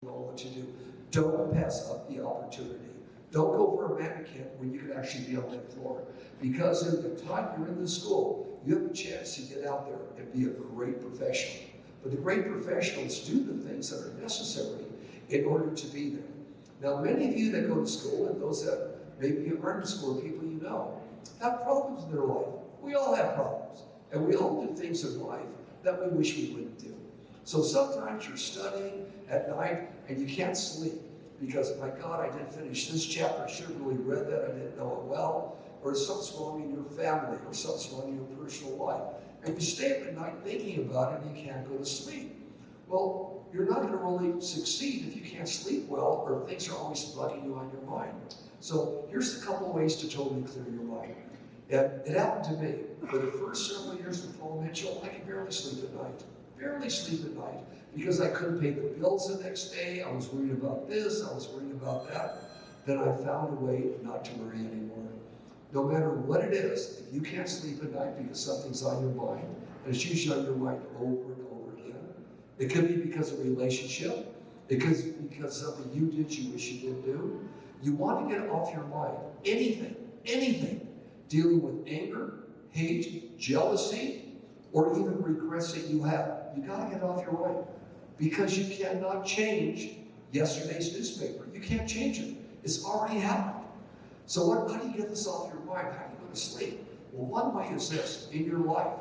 know what you do. Don't pass up the opportunity. Don't go for a mannequin when you can actually be on that floor. Because in the time you're in the school, you have a chance to get out there and be a great professional. But the great professionals do the things that are necessary in order to be there. Now, many of you that go to school, and those that maybe aren't in school, people you know, have problems in their life. We all have problems. And we all do things in life that we wish we wouldn't do. So sometimes you're studying at night and you can't sleep because, my God, I didn't finish this chapter. I should have really read that. I didn't know it well. Or something's wrong in your family, or something's wrong in your personal life. And you stay up at night thinking about it and you can't go to sleep. Well, you're not going to really succeed if you can't sleep well or if things are always bugging you on your mind. So here's a couple ways to totally clear your mind. And it happened to me. For the first several years with Paul Mitchell, I could barely sleep at night. Barely sleep at night because I couldn't pay the bills the next day. I was worried about this, I was worried about that. Then I found a way not to worry anymore. No matter what it is, if you can't sleep at night because something's on your mind, and it's usually on your mind over and over again, it could be because of a relationship, it could be because something you did you wish you didn't do. You want to get it off your mind. Anything dealing with anger, hate, jealousy, or even regrets that you have. You gotta get it off your mind because you cannot change yesterday's newspaper. You can't change it. It's already happened. So how do you get this off your mind? How do you go to sleep? Well, one way is this: in your life,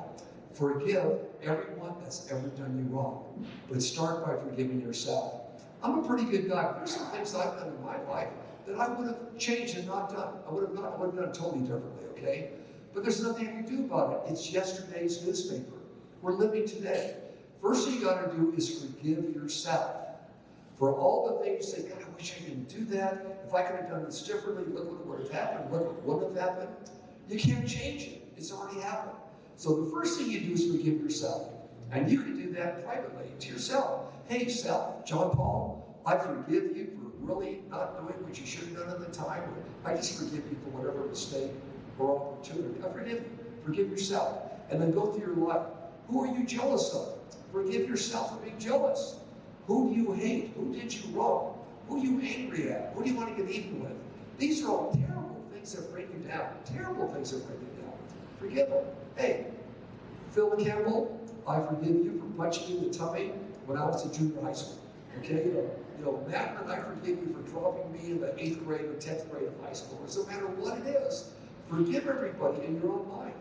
forgive everyone that's ever done you wrong. But start by forgiving yourself. I'm a pretty good guy. There's some things I've done in my life that I would have changed and not done. I would have done totally differently, okay? But there's nothing I can do about it. It's yesterday's newspaper. We're living today. First thing you gotta do is forgive yourself. For all the things you say, God, I wish I didn't do that. If I could have done this differently, look what would have happened, look what would have happened. You can't change it. It's already happened. So the first thing you do is forgive yourself. And you can do that privately to yourself. Hey, self, John Paul, I forgive you for really not doing what you should have done at the time. I just forgive you for whatever mistake or opportunity. I forgive you. Forgive yourself. And then go through your life. Who are you jealous of? Forgive yourself for being jealous. Who do you hate? Who did you wrong? Who are you angry at? Who do you want to get even with? These are all terrible things that bring you down. Terrible things that bring you down. Forgive them. Hey, Phil Campbell, I forgive you for punching you in the tummy when I was in junior high school. Okay? You know, Matt and I forgive you for dropping me in the 8th grade or 10th grade of high school. It doesn't matter what it is. Forgive everybody in your own mind.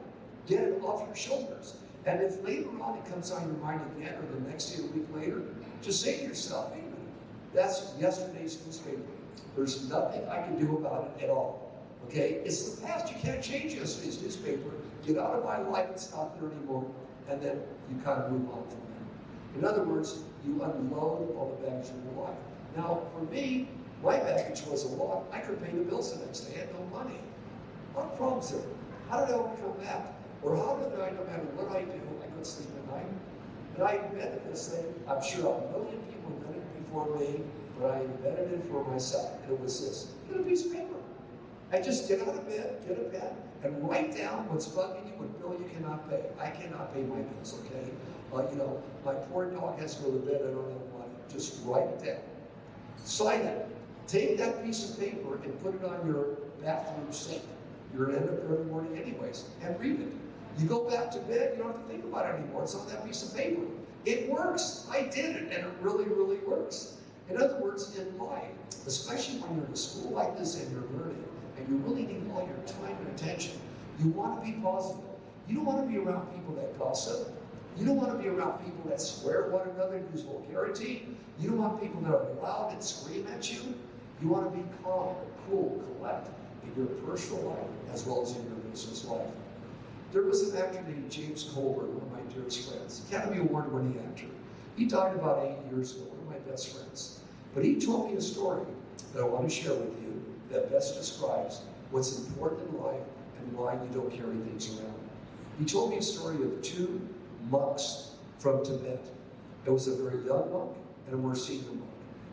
Get it off your shoulders. And if later on it comes on your mind again, or the next day, a week later, just say to yourself, wait a minute, that's yesterday's newspaper. There's nothing I can do about it at all. Okay? It's the past. You can't change yesterday's newspaper. Get out of my life. It's not there anymore. And then you kind of move on from there. In other words, you unload all the baggage in your life. Now, for me, my baggage was a lot. I couldn't pay the bills the next day. I had no money. What problems there? How did I overcome that? Or how did I, no matter what I do, I couldn't sleep at night? And I invented this thing. I'm sure a million people invented it before me, but I invented it for myself. And it was this: get a piece of paper. I just get out of bed, get a pen, and write down what's bugging you, what bill you cannot pay. I cannot pay my bills, okay? You know, my poor dog has to go to bed, I don't have money. Just write it down. Sign it. Take that piece of paper and put it on your bathroom sink. You're going to end up there every morning anyways, and read it. You go back to bed, you don't have to think about it anymore. It's on that piece of paper. It works. I did it, and it really, really works. In other words, in life, especially when you're in a school like this and you're learning, and you really need all your time and attention, you want to be positive. You don't want to be around people that gossip. You don't want to be around people that swear at one another and use vulgarity. You don't want people that are loud and scream at you. You want to be calm, cool, collect in your personal life as well as in your business life. There was an actor named James Colbert, one of my dearest friends, Academy Award-winning actor. He died about 8 years ago, one of my best friends. But he told me a story that I want to share with you that best describes what's important in life and why you don't carry things around. He told me a story of 2 monks from Tibet. There was a very young monk and a more senior monk.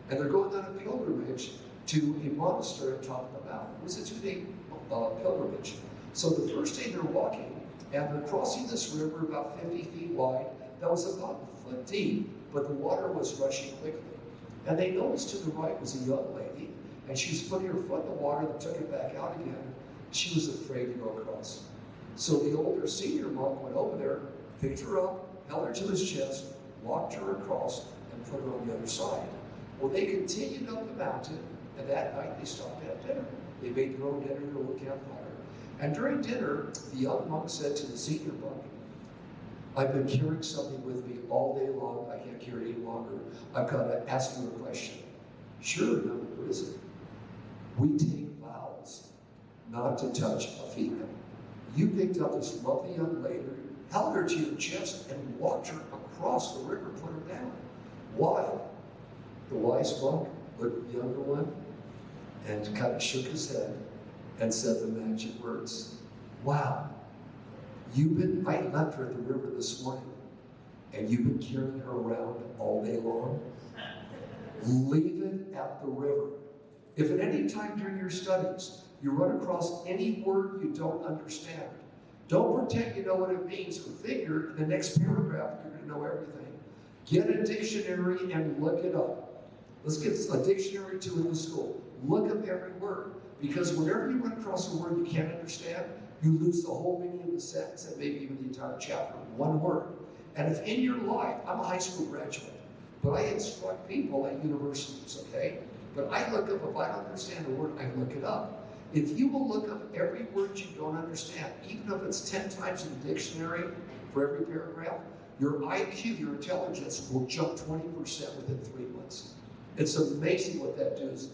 And they're going on a pilgrimage to a monastery on top of the mountain. It was a 2-day pilgrimage. So the first day they're walking, and they're crossing this river about 50 feet wide that was about a foot deep, but the water was rushing quickly. And they noticed to the right was a young lady, and she was putting her foot in the water and took it back out again. She was afraid to go across. So the older senior monk went over there, picked her up, held her to his chest, walked her across, and put her on the other side. Well, they continued up the mountain, and that night they stopped to have dinner. They made their own dinner at a little campfire. And during dinner, the young monk said to the senior monk, I've been carrying something with me all day long. I can't carry it any longer. I've got to ask you a question. Sure, what is it? We take vows not to touch a female. You picked up this lovely young lady, held her to your chest, and walked her across the river, put her down. Why? The wise monk looked at the younger one and kind of shook his head and said the magic words. Wow, I left her at the river this morning, and you've been carrying her around all day long? Leave it at the river. If at any time during your studies you run across any word you don't understand, don't pretend you know what it means or figure in the next paragraph you're going to know everything. Get a dictionary and look it up. Let's get a dictionary too in the school. Look up every word, because whenever you run across a word you can't understand, you lose the whole meaning of the sentence and maybe even the entire chapter. One word. And if in your life, I'm a high school graduate, but I instruct people at universities, okay? But I look up, if I don't understand a word, I look it up. If you will look up every word you don't understand, even if it's 10 times in the dictionary for every paragraph, your IQ, your intelligence will jump 20% within 3 months. It's amazing what that does,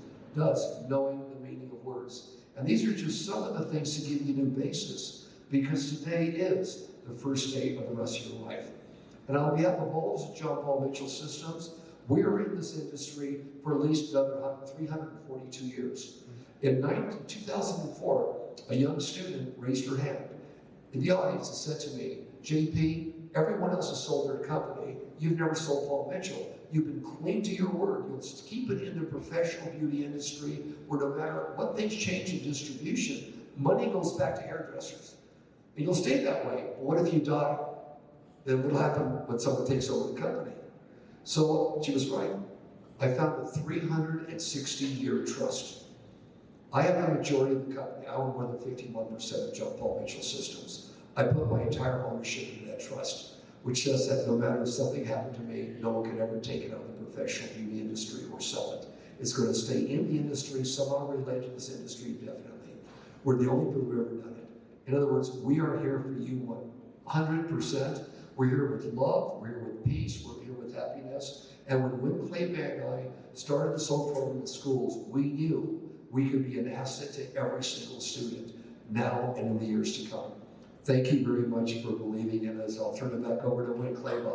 knowing the meaning of words. And these are just some of the things to give you new basis, because today is the first day of the rest of your life. And on behalf of all of John Paul Mitchell Systems, we are in this industry for at least another 342 years. In 2004, a young student raised her hand in the audience and said to me, JP, everyone else has sold their company. You've never sold Paul Mitchell. You've been clean to your word. You'll keep it in the professional beauty industry where no matter what things change in distribution, money goes back to hairdressers. And you'll stay that way. But what if you die? Then what'll happen when someone takes over the company? So she was right. I found a 360-year trust. I have the majority of the company. I own more than 51% of John Paul Mitchell Systems. I put my entire ownership into that trust, which says that no matter if something happened to me, no one can ever take it out of the professional beauty industry or sell it. It's going to stay in the industry, somehow related to this industry, definitely. We're the only people who've ever done it. In other words, we are here for you 100%. We're here with love, we're here with peace, we're here with happiness. And when Win Claybank and I started this whole program in schools, we knew we could be an asset to every single student now and in the years to come. Thank you very much for believing in us. I'll turn it back over to Win Claybank.